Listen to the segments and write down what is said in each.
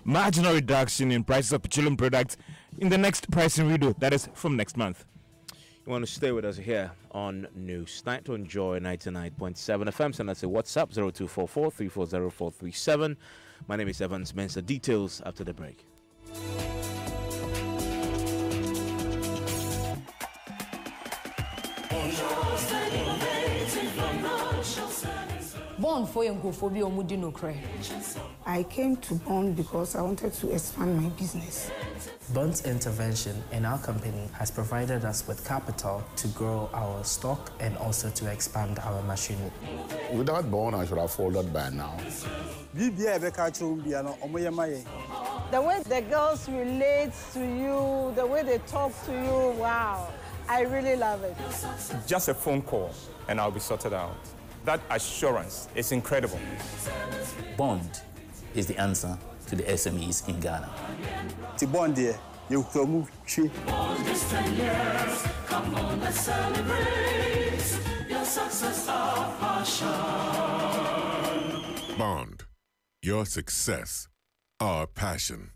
marginal reduction in prices of petroleum products in the next pricing redo, that is from next month. You want to stay with us here on News Night to enjoy 99.7 FM. Send us a WhatsApp 0244 340437. My name is Evans Mensah. Details after the break. Bond for Yankophobia Mudino Cray. I came to Bond because I wanted to expand my business. Bond's intervention in our company has provided us with capital to grow our stock and also to expand our machinery. Without Bond, I should have folded by now. The way the girls relate to you, the way they talk to you, wow, I really love it. Just a phone call and I'll be sorted out. That assurance is incredible. Bond is the answer to the SMEs in Ghana. The Bond here, you can move. Bond is 10 years. Come on, let's celebrate your success, our passion. Bond, your success, our passion.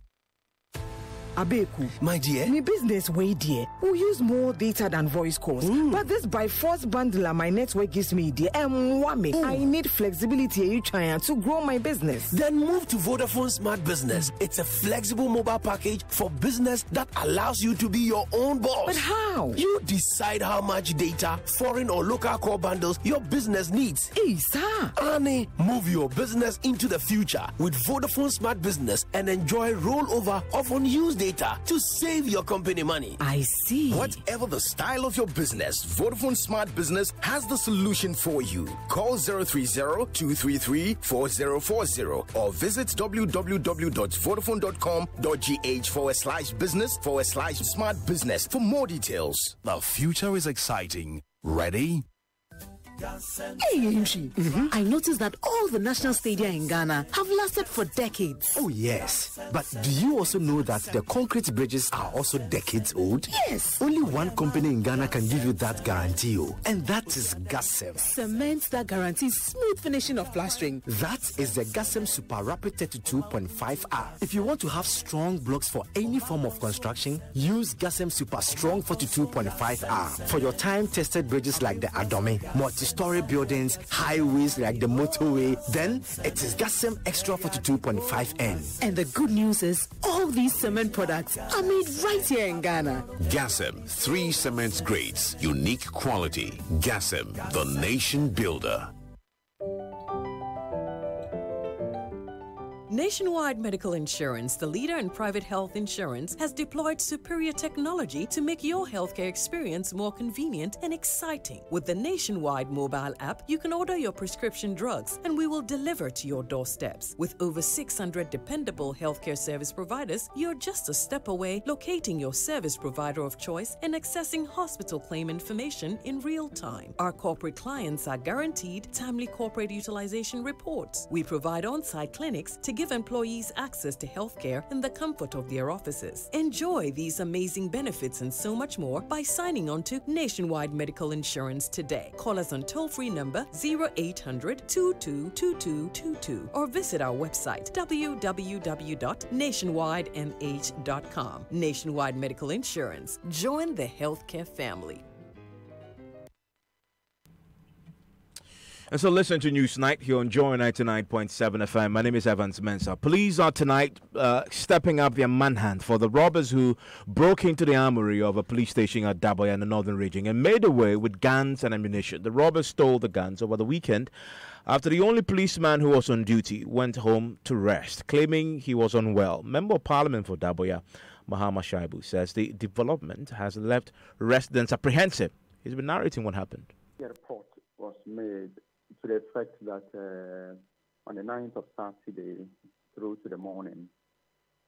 Abeku, my dear, my business way dear. We use more data than voice calls, but this by force bundler my network gives me dear. I need flexibility. You trying to grow my business? Then move to Vodafone Smart Business. It's a flexible mobile package for business that allows you to be your own boss. But how? You decide how much data, foreign or local call bundles your business needs. Hey, sir. Annie, move your business into the future with Vodafone Smart Business and enjoy rollover of unused data to save your company money. I see. Whatever the style of your business, Vodafone Smart Business has the solution for you. Call 030-233-4040 or visit www.vodafone.com.gh/business/smart business for more details. The future is exciting. Ready? Hey, Yimshi. I noticed that all the national stadia in Ghana have lasted for decades. Oh, yes. But do you also know that the concrete bridges are also decades old? Yes. Only one company in Ghana can give you that guarantee, and that is Gasem. Cement that guarantees smooth finishing of plastering. That is the Gasem Super Rapid 32.5R. If you want to have strong blocks for any form of construction, use Gasem Super Strong 42.5R. For your time-tested bridges like the Adome, multi-story buildings, highways like the motorway, then it is Gasem Extra 42.5N. And the good news is, all these cement products are made right here in Ghana. Gasem, 3 cement grades, unique quality. Gasem, the nation builder. Nationwide Medical Insurance, the leader in private health insurance, has deployed superior technology to make your healthcare experience more convenient and exciting. With the Nationwide mobile app, you can order your prescription drugs and we will deliver to your doorsteps. With over 600 dependable healthcare service providers, you're just a step away locating your service provider of choice and accessing hospital claim information in real time. Our corporate clients are guaranteed timely corporate utilization reports. We provide on-site clinics to give employees access to healthcare in the comfort of their offices. Enjoy these amazing benefits and so much more by signing on to Nationwide Medical Insurance today. Call us on toll-free number 0800-222222 or visit our website www.nationwidemh.com. Nationwide Medical Insurance. Join the healthcare family. And so listen to News Night here on Joy 99.7 FM. My name is Evans Mensah. Police are tonight stepping up their manhunt for the robbers who broke into the armory of a police station at Daboya in the northern region and made away with guns and ammunition. The robbers stole the guns over the weekend after the only policeman who was on duty went home to rest, claiming he was unwell. Member of Parliament for Daboya, Mahama Shaibu, says the development has left residents apprehensive. He's been narrating what happened. The report was made to the effect that on the 9th of Saturday through to the morning,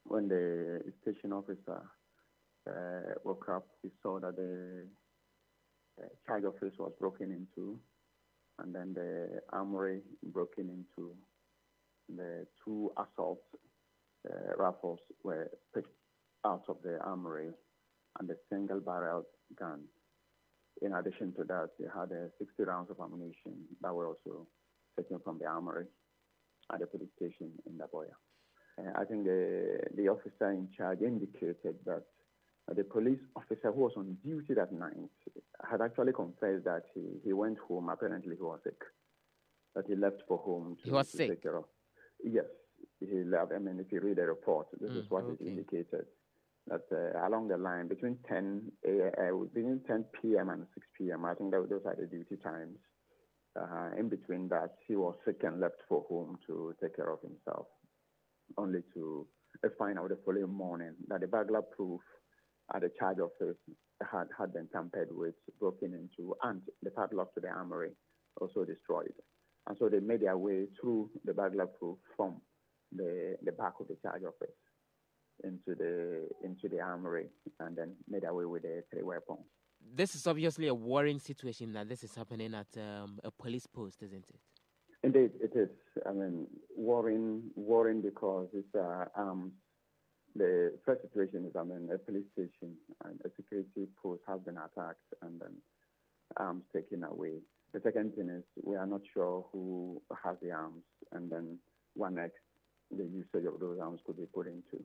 when the station officer woke up, he saw that the charge office was broken into, and then the armory broken into. The 2 assault rifles were picked out of the armory, and the single-barreled gun. In addition to that, they had 60 rounds of ammunition that were also taken from the armory at the police station in Daboya. I think the officer in charge indicated that the police officer who was on duty that night had actually confessed that he went home. Apparently, he was sick. That he left for home to take care of. Yes, he left. I mean, if you read the report, this is what it indicated. That along the line between 10 p.m. and 6 p.m., I think those are the duty times. In between that, he was sick and left for home to take care of himself, only to find out the following morning that the burglar proof at the charge office had been tampered with, broken into, and the padlock to the armory also destroyed. And so they made their way through the burglar proof from the back of the charge office into the armory, and then made their way with the 3 weapons. This is obviously a worrying situation that this is happening at a police post, isn't it? Indeed, it is. I mean, worrying because it's the first situation is, I mean, a police station and a security post has been attacked and then arms taken away. The second thing is we are not sure who has the arms, and then what next the usage of those arms could be put into.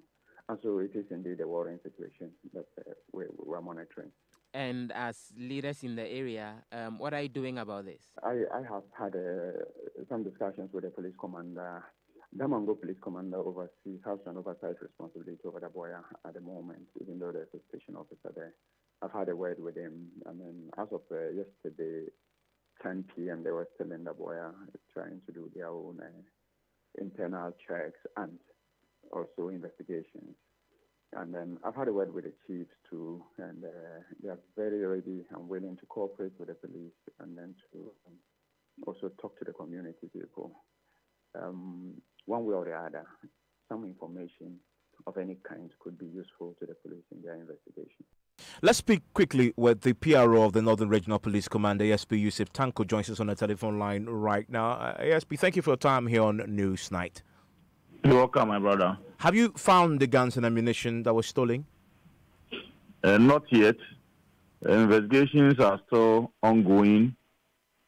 And so it is indeed a worrying situation that we're monitoring. And as leaders in the area, what are you doing about this? I have had some discussions with the police commander. Damongo police commander has an oversight responsibility over the Boya at the moment, even though there's a station officer there. I've had a word with him. I mean, as of yesterday, 10 p.m., they were still in the Boya trying to do their own internal checks and also investigations. And then I've had a word with the chiefs too, and they are very ready and willing to cooperate with the police, and then to also talk to the community people. One way or the other, some information of any kind could be useful to the police in their investigation. Let's speak quickly with the PRO of the Northern Regional Police Commander, ASP Yusuf Tanko, joins us on the telephone line right now. ASP, thank you for your time here on Newsnight. You're welcome, my brother. Have you found the guns and ammunition that was stolen? Not yet. Investigations are still ongoing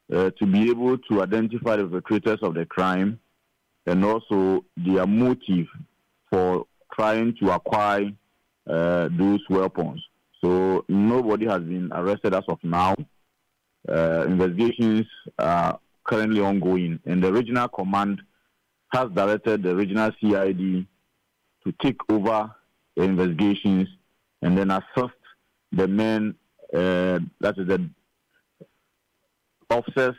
to be able to identify the perpetrators of the crime and also their motive for trying to acquire those weapons. So nobody has been arrested as of now. Investigations are currently ongoing, and the regional command has directed the regional CID to take over the investigations and then assist the men, that is the officers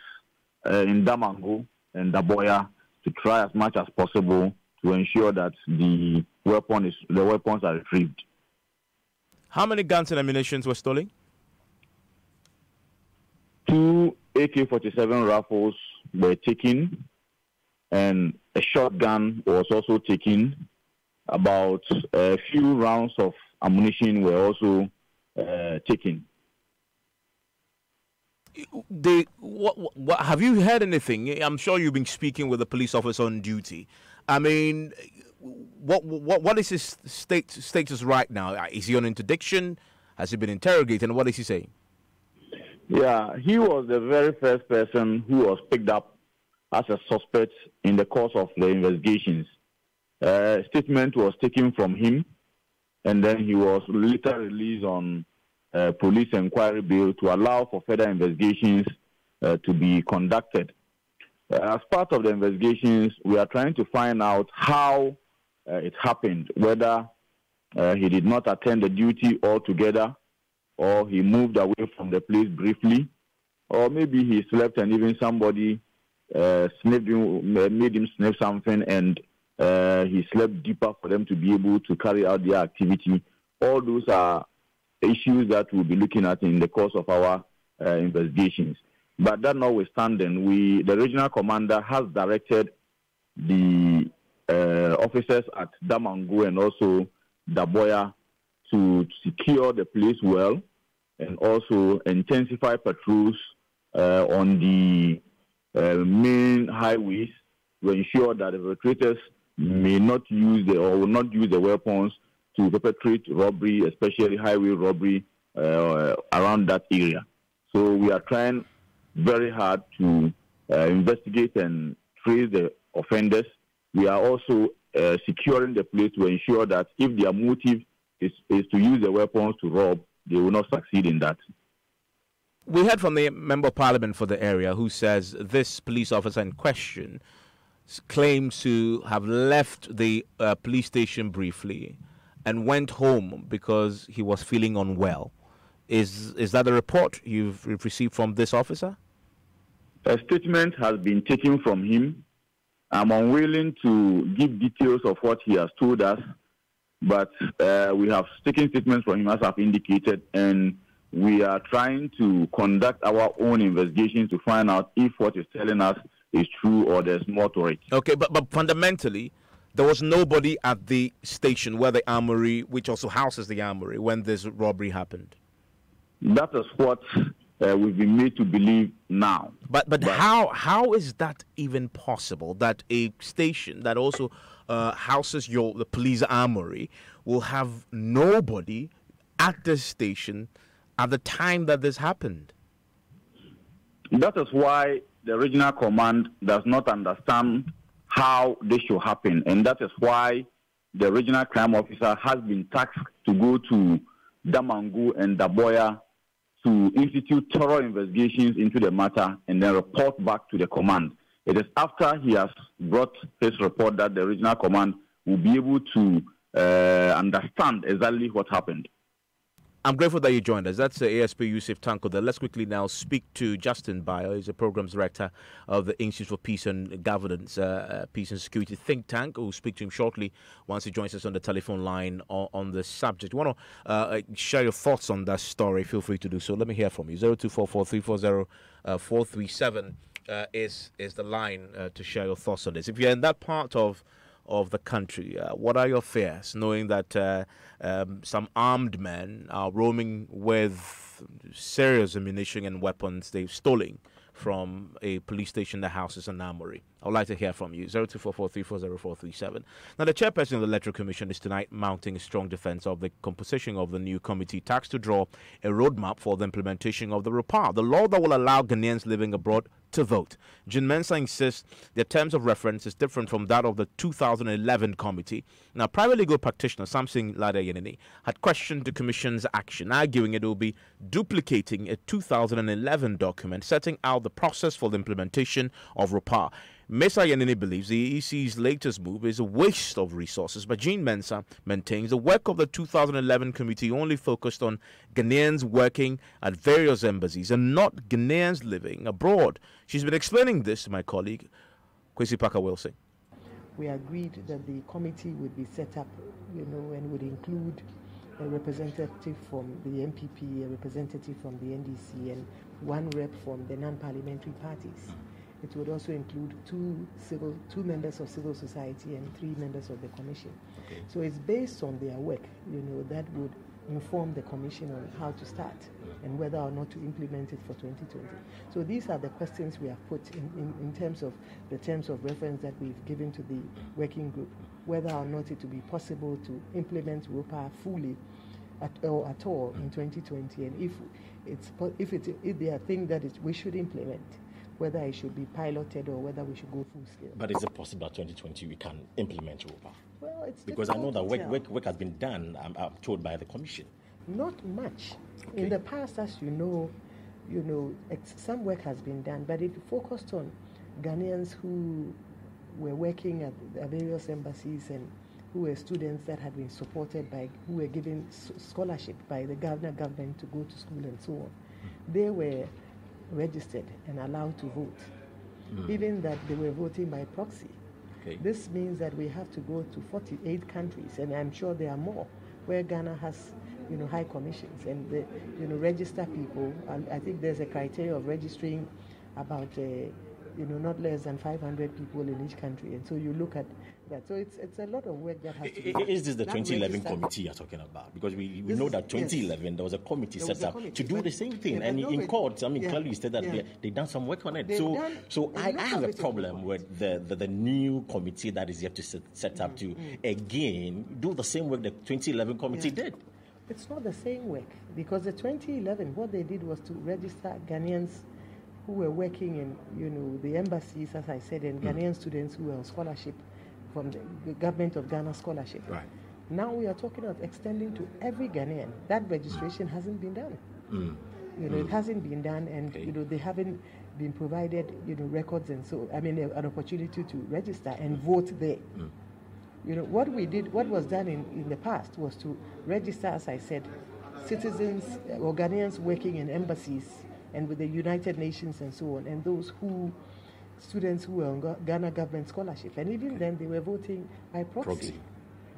in Damongo and Daboya, to try as much as possible to ensure that the weapons are retrieved. How many guns and ammunition were stolen? 2 AK-47 rifles were taken, and a shotgun was also taken. About a few rounds of ammunition were also taken. Have you heard anything? I'm sure you've been speaking with the police officer on duty. I mean, what is his status right now? Is he on interdiction? Has he been interrogated? And what is he saying? Yeah, he was the very first person who was picked up as a suspect in the course of the investigations. A statement was taken from him, and then he was later released on police inquiry bail to allow for further investigations to be conducted. As part of the investigations, we are trying to find out how it happened, whether he did not attend the duty altogether, or he moved away from the place briefly, or maybe he slept and even somebody sniffed him, made him sniff something, and he slept deeper for them to be able to carry out their activity. All those are issues that we'll be looking at in the course of our investigations. But that notwithstanding, the regional commander has directed the officers at Damongo and also Daboya to secure the place well, and also intensify patrols on the main highways to ensure that the perpetrators may not use or will not use the weapons to perpetrate robbery, especially highway robbery around that area. So we are trying very hard to investigate and trace the offenders. We are also securing the place to ensure that if their motive is to use the weapons to rob, they will not succeed in that. We heard from the Member of Parliament for the area who says this police officer in question claims to have left the police station briefly and went home because he was feeling unwell. Is that the report you've received from this officer? A statement has been taken from him. I'm unwilling to give details of what he has told us, but we have taken statements from him, as I've indicated, and we are trying to conduct our own investigations to find out if what he's telling us is true or there's more to it. Okay, but fundamentally, there was nobody at the station where the armory, which also houses the armory, when this robbery happened. That is what we've been made to believe now. But how is that even possible? That a station that also houses the police armory will have nobody at the station at the time that this happened? That is why the regional command does not understand how this should happen, and that is why the regional crime officer has been tasked to go to Damangu and Daboya to institute thorough investigations into the matter and then report back to the command. It is after he has brought his report that the regional command will be able to understand exactly what happened. I'm grateful that you joined us. That's ASP Yusuf Tanko. Let's quickly now speak to Justin Bayo. He's a programs director of the Institute for Peace and Governance, Peace and Security think tank. We'll speak to him shortly once he joins us on the telephone line on the subject. You want to share your thoughts on that story? Feel free to do so. Let me hear from you. 0244-340-437 is the line to share your thoughts on this. If you're in that part of the country, what are your fears, knowing that some armed men are roaming with serious ammunition and weapons they've stolen from a police station that houses an armory? I would like to hear from you. 0244-340-437. Now, the chairperson of the Electoral Commission is tonight mounting a strong defense of the composition of the new committee tasked to draw a roadmap for the implementation of the ROPA, the law that will allow Ghanaians living abroad to vote. Jean Mensah insists the terms of reference is different from that of the 2011 committee. Now, private legal practitioner Samson Lada Yenini had questioned the commission's action, arguing it will be duplicating a 2011 document setting out the process for the implementation of ROPA. Mensah Yenini believes the EC's latest move is a waste of resources, but Jean Mensah maintains the work of the 2011 committee only focused on Ghanaians working at various embassies and not Ghanaians living abroad. She's been explaining this to my colleague, Kwesi Parker-Wilson. We agreed that the committee would be set up, and would include a representative from the MPP, a representative from the NDC, and one rep from the non-parliamentary parties. It would also include two members of civil society and 3 members of the commission. Okay. So it's based on their work, that would inform the commission on how to start and whether or not to implement it for 2020. So these are the questions we have put in terms of the terms of reference that we've given to the working group, whether or not it will be possible to implement ROPA fully at all in 2020, and if they are things that we should implement, whether it should be piloted or whether we should go full scale. But is it possible that 2020 we can implement ROPA? Well, it's because I know that work has been done, I'm told, by the Commission. Not much. Okay. In the past, as you know, some work has been done, but it focused on Ghanaians who were working at various embassies and who were students that had been supported who were given scholarship by the government to go to school and so on. They were registered and allowed to vote, even that they were voting by proxy. Okay. This means that we have to go to 48 countries, and I'm sure there are more, where Ghana has high commissions and register people. And I think there's a criteria of registering about not less than 500 people in each country, and so you look at that. So it's a lot of work that has to be done. Is this the 2011 committee you're talking about? Because we know that 2011 there was a committee set up to do the same thing, and in court, clearly you said that they done some work on it. So I have a problem with the new committee that is yet to set up to again do the same work the 2011 committee did. It's not the same work, because the 2011, what they did was to register Ghanaians who were working in, the embassies, as I said, and Ghanaian students who were on scholarship from the government of Ghana scholarship. Right. Now we are talking of extending to every Ghanaian. That registration hasn't been done. It hasn't been done, and they haven't been provided records, and so an opportunity to register and vote there. What was done in the past was to register, as I said, citizens or Ghanaians working in embassies and with the United Nations and so on, and students who were on Ghana government scholarship, and even then they were voting by proxy.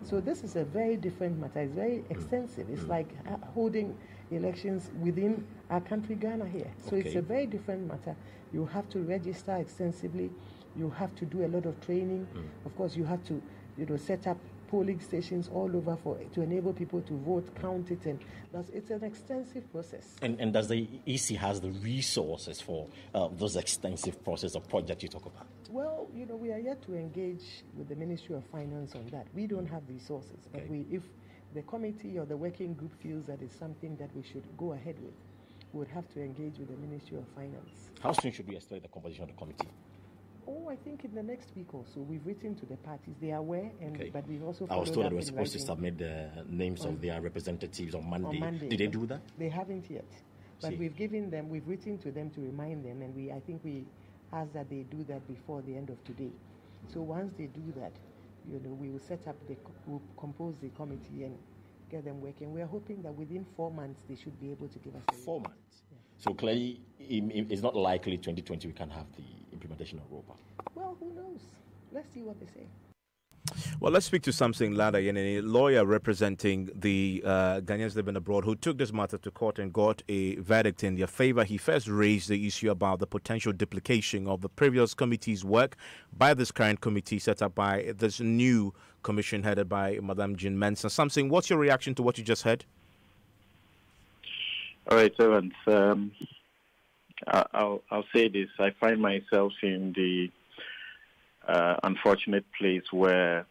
So this is a very different matter. It's very extensive. It's like holding elections within our country, Ghana, here. So it's a very different matter. You have to register extensively. You have to do a lot of training. Of course, you have to set up polling stations all over to enable people to vote, count it, and it's an extensive process. And does the EC has the resources for those extensive process of project you talk about? Well, we are yet to engage with the Ministry of Finance on that. We don't have resources, but if the committee or the working group feels that it's something that we should go ahead with, we would have to engage with the Ministry of Finance. How soon should we expect the composition of the committee? I think in the next week or so. We've written to the parties. They are aware, but we've also I was told they were supposed to submit the names of their representatives on Monday. Did they do that? They haven't yet. But we've written to them to remind them, and I think we ask that they do that before the end of today. So once they do that, we will we'll compose the committee and get them working. We are hoping that within 4 months they should be able to give us 4 months. Yeah. So clearly, it's not likely 2020 we can have the implementation of ROPA. Well, who knows? Let's see what they say. Well, let's speak to Samson Lada, a lawyer representing the Ghanaians living abroad who took this matter to court and got a verdict in their favor. He first raised the issue about the potential duplication of the previous committee's work by this current committee set up by this new commission headed by Madam Jean Mensah. Samson, what's your reaction to what you just heard? All right, Evans. I'll say this. I find myself in the unfortunate place where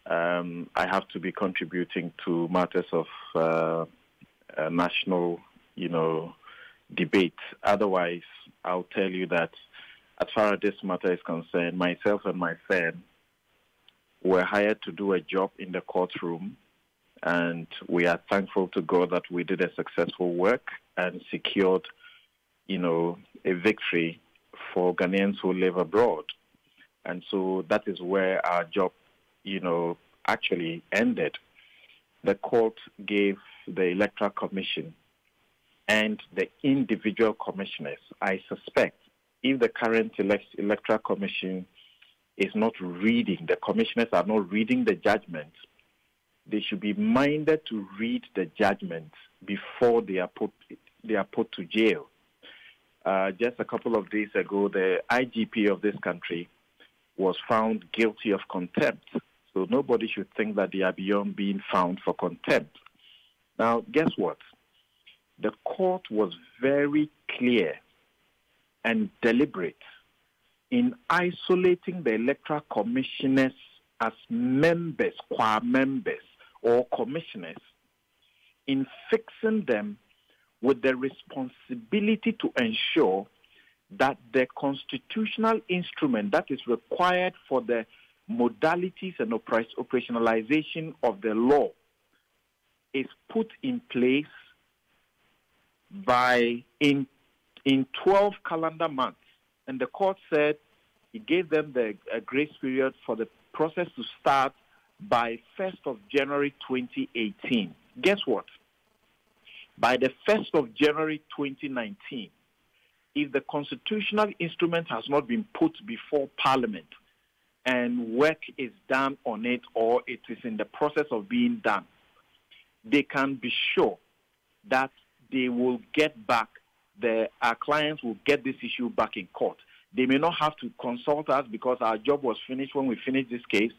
I have to be contributing to matters of national, debate. Otherwise, I'll tell you that as far as this matter is concerned, myself and my firm were hired to do a job in the courtroom, and we are thankful to God that we did a successful work and secured, a victory for Ghanaians who live abroad. And so that is where our job, actually ended. The court gave the Electoral Commission and the individual commissioners, I suspect, if the current Electoral Commission is not reading, the commissioners are not reading the judgment, they should be minded to read the judgment before they are put to jail. Just a couple of days ago, the IGP of this country was found guilty of contempt. So nobody should think that they are beyond being found for contempt. Now, guess what? The court was very clear and deliberate in isolating the electoral commissioners as members, qua members, or commissioners, in fixing them with the responsibility to ensure that the constitutional instrument that is required for the modalities and operationalization of the law is put in place in 12 calendar months. And the court said it gave them a grace period for the process to start by 1st of January 2018. Guess what? By the 1st of January 2019, if the constitutional instrument has not been put before Parliament and work is done on it, or it is in the process of being done, they can be sure that they will get back, our clients will get this issue back in court. They may not have to consult us because our job was finished when we finished this case,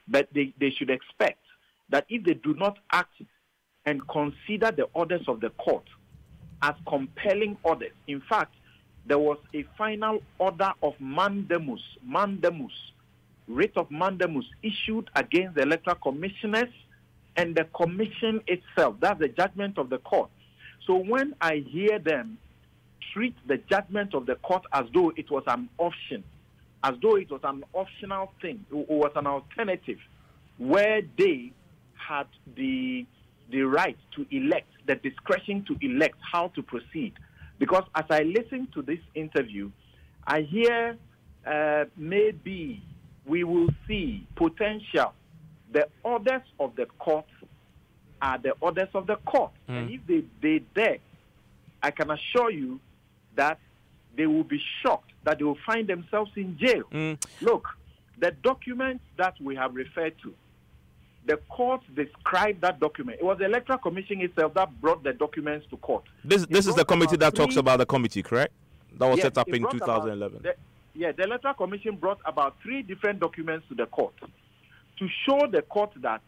but they should expect that if they do not act and consider the orders of the court as compelling orders. In fact, there was a final order of mandamus, writ of mandamus issued against the electoral commissioners and the commission itself. That's the judgment of the court. So when I hear them treat the judgment of the court as though it was an option, as though it was an optional thing, or was an alternative, where they had the right to elect, the discretion to elect how to proceed. Because as I listen to this interview, I hear maybe we will see potential. The orders of the court are the orders of the court. And if they dare, I can assure you that they will be shocked that they will find themselves in jail. Look, the documents that we have referred to, the court described that document. It was the Electoral Commission itself that brought the documents to court. This is the committee that talks about the committee, correct? That was set up in 2011. The Electoral Commission brought about 3 different documents to the court to show the court that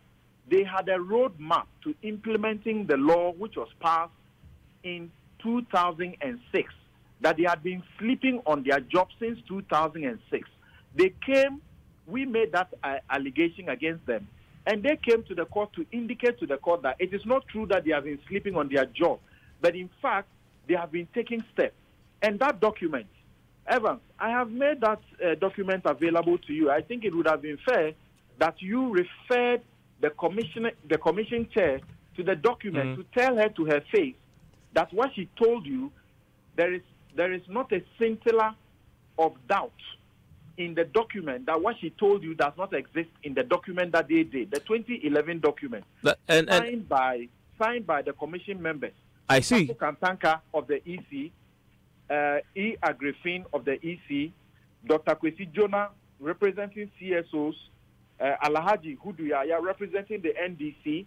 they had a roadmap to implementing the law which was passed in 2006, that they had been sleeping on their job since 2006. They came, we made that allegation against them, and they came to the court to indicate to the court that it is not true that they have been sleeping on their job, but in fact, they have been taking steps. And that document, Evans, I have made that document available to you. I think it would have been fair that you referred the commission chair to the document to tell her to her face that what she told you, there is not a scintilla of doubt in the document, that what she told you does not exist in the document that they did, the 2011 document, signed by the commission members. I see. Kantanka of the EC, E. Agrifin of the EC, Dr. Kwesi Jonah representing CSOs, Alahaji Huduyaya representing the NDC,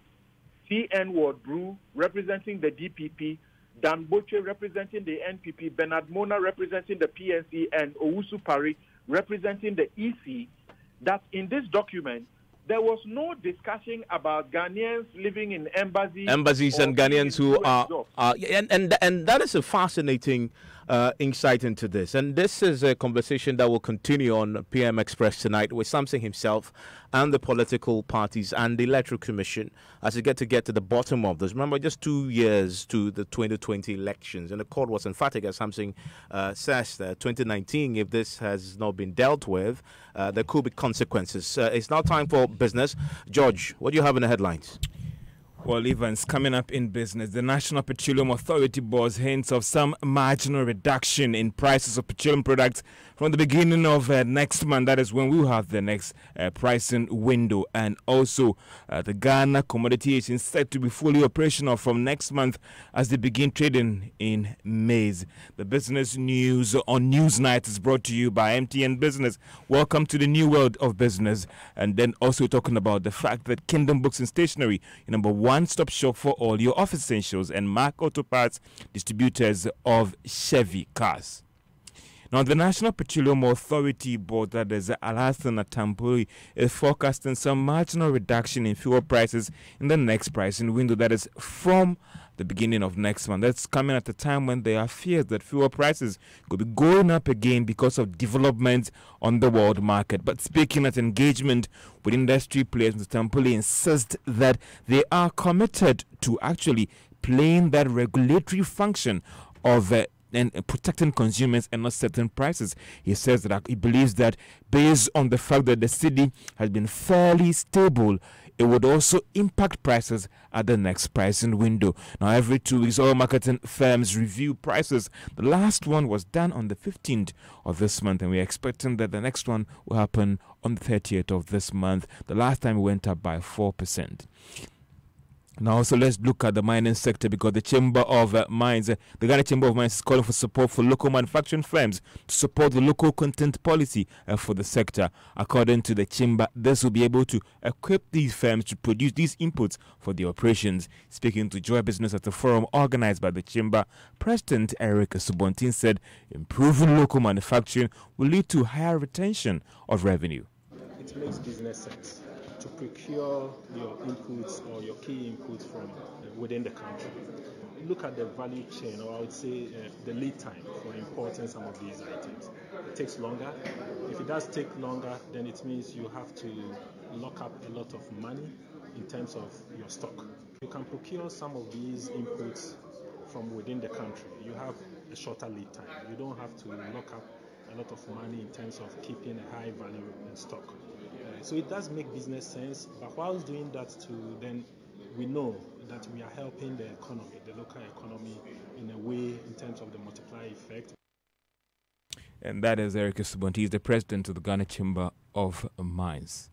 T.N. Ward Brew representing the DPP, Dan Boche representing the NPP, Bernard Mona representing the PNC, and Owusu Pari representing the EC, that in this document, there was no discussion about Ghanaians living in embassies and Ghanaians who are and that is a fascinating insight into this. And this is a conversation that will continue on PM Express tonight with Samson himself and the political parties and the Electoral Commission as we get to the bottom of this. Remember, just 2 years to the 2020 elections, and the court was emphatic, as Samson says, that 2019, if this has not been dealt with, there could be consequences. It's now time for business. George, what do you have in the headlines? Well, Evans, coming up in business, the National Petroleum Authority Board hints of some marginal reduction in prices of petroleum products from the beginning of next month. That is when we will have the next pricing window. And also, the Ghana Commodity Exchange is set to be fully operational from next month as they begin trading in maize. The business news on Newsnight is brought to you by MTN Business. Welcome to the new world of business. And then also talking about the fact that Kingdom Books and Stationery, number one-stop shop for all your office essentials, and Mark Auto Parts, distributors of Chevy cars. Now, the National Petroleum Authority Board, that is Alhassan Atampuri, is forecasting some marginal reduction in fuel prices in the next pricing window, that is from the beginning of next month. That's coming at a time when there are fears that fuel prices could be going up again because of developments on the world market. But speaking at engagement with industry players, Mr. Tampuli insists that they are committed to actually playing that regulatory function of and protecting consumers and not setting prices. He says that he believes that based on the fact that the city has been fairly stable, it would also impact prices at the next pricing window. Now, every 2 weeks, oil marketing firms review prices. The last one was done on the 15th of this month, and we're expecting that the next one will happen on the 30th of this month. The last time it went up by 4%. Now, also let's look at the mining sector, because the Chamber of Mines, the Ghana Chamber of Mines, is calling for support for local manufacturing firms to support the local content policy for the sector. According to the Chamber, this will be able to equip these firms to produce these inputs for the operations. Speaking to Joy Business at a forum organized by the Chamber, President Eric Subontin said improving local manufacturing will lead to higher retention of revenue. It makes business sense to procure your inputs or your key inputs from within the country. Look at the value chain, or I would say the lead time for importing some of these items. It takes longer. If it does take longer, then it means you have to lock up a lot of money in terms of your stock. You can procure some of these inputs from within the country. You have a shorter lead time. You don't have to lock up a lot of money in terms of keeping a high value in stock. So it does make business sense, but whilst doing that too, then we know that we are helping the economy, the local economy, in a way in terms of the multiplier effect. And that is Eric Subonti. He's the president of the Ghana Chamber of Mines.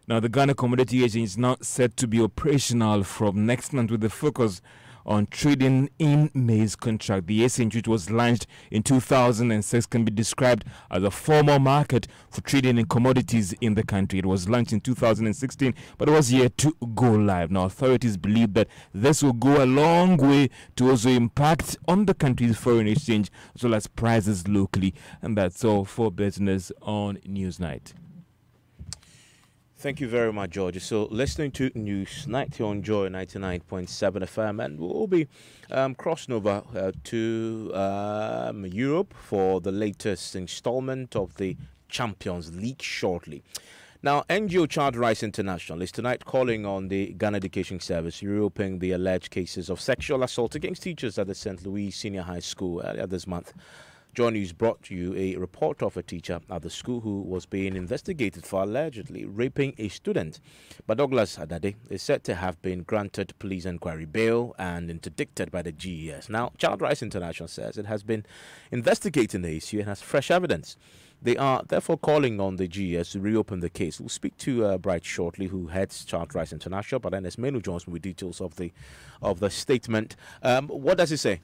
Now, the Ghana Commodity Exchange is now set to be operational from next month with the focus on trading in maize contract. The exchange, which was launched in 2006, can be described as a formal market for trading in commodities in the country. It was launched in 2016, but it was yet to go live. Now, authorities believe that this will go a long way to also impact on the country's foreign exchange as well as prices locally. And that's all for business on Newsnight. Thank you very much, George. So, listening to Newsnight here on Joy 99.7 FM, and we'll be crossing over to Europe for the latest installment of the Champions League shortly. Now, NGO Child Rights International is tonight calling on the Ghana Education Service reopening the alleged cases of sexual assault against teachers at the St. Louis Senior High School earlier this month. Joy News brought you a report of a teacher at the school who was being investigated for allegedly raping a student. But Douglas Adade is said to have been granted police inquiry bail and interdicted by the GES. Now, Child Rights International says it has been investigating the issue and has fresh evidence. They are therefore calling on the GES to reopen the case. We'll speak to Bright shortly, who heads Child Rights International, but then there's Menu Johnson with details of the statement. What does it say?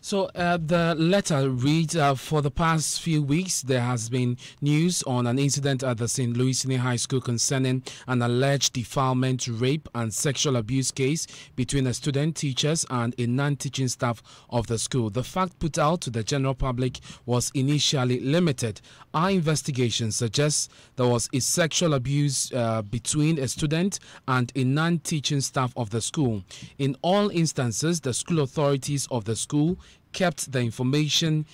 So the letter reads, for the past few weeks, there has been news on an incident at the St. Louis Senior High School concerning an alleged defilement, rape and sexual abuse case between a student, teachers and a non-teaching staff of the school. The fact put out to the general public was initially limited. Our investigation suggests there was a sexual abuse between a student and a non-teaching staff of the school. In all instances, the school authorities of the school kept the information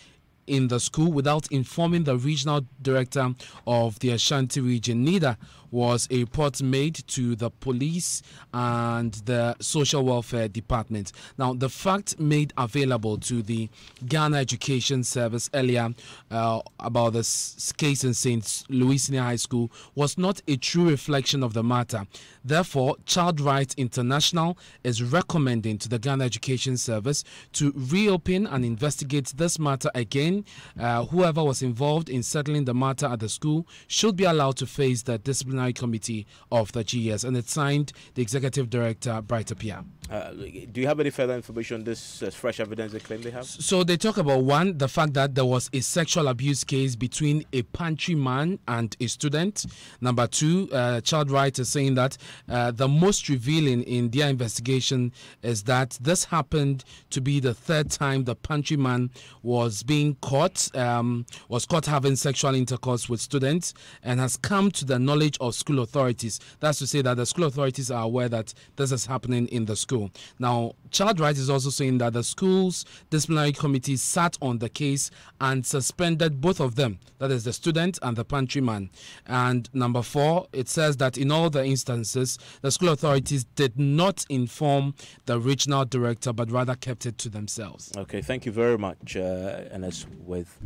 in the school without informing the regional director of the Ashanti region. Neither was a report made to the police and the social welfare department. Now, the fact made available to the Ghana Education Service earlier about this case in St. Louis Senior High School was not a true reflection of the matter. Therefore, Child Rights International is recommending to the Ghana Education Service to reopen and investigate this matter again. Whoever was involved in settling the matter at the school should be allowed to face the disciplinary committee of the GES, and it signed the executive director, Bright Apia. Do you have any further information on this fresh evidence they claim they have? So they talk about, one, the fact that there was a sexual abuse case between a pantry man and a student. Number two, Child Rights is saying that the most revealing in their investigation is that this happened to be the third time the pantry man was being caught, having sexual intercourse with students, and has come to the knowledge of school authorities. That's to say that the school authorities are aware that this is happening in the school. Now, Child Rights is also saying that the school's disciplinary committee sat on the case and suspended both of them, that is the student and the pantry man. And number four, it says that in all the instances, the school authorities did not inform the regional director, but rather kept it to themselves. Okay, thank you very much, Enes, with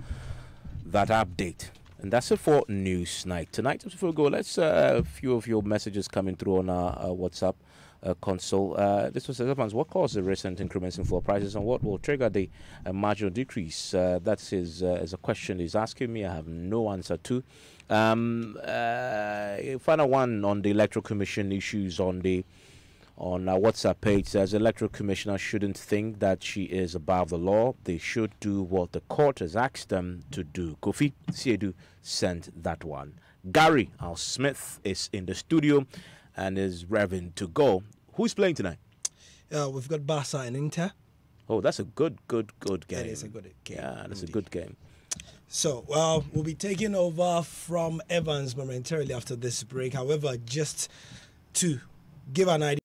that update. And that's it for Newsnight. Tonight, before we go, let's a few of your messages coming through on our WhatsApp console. This was Evans. What caused the recent increments in fuel prices, and what will trigger the marginal decrease? That is a question he's asking me. I have no answer to. Final one on the Electoral Commission issues on our WhatsApp page says Electoral Commissioner shouldn't think that she is above the law. They should do what the court has asked them to do. Kofi Siedu sent that one. Gary Al Smith is in the studio and is revving to go. Who's playing tonight? We've got Barca and Inter. Oh, that's a good game. That is a good game. Yeah, that's a good game. So, we'll be taking over from Evans momentarily after this break. However, just to give an idea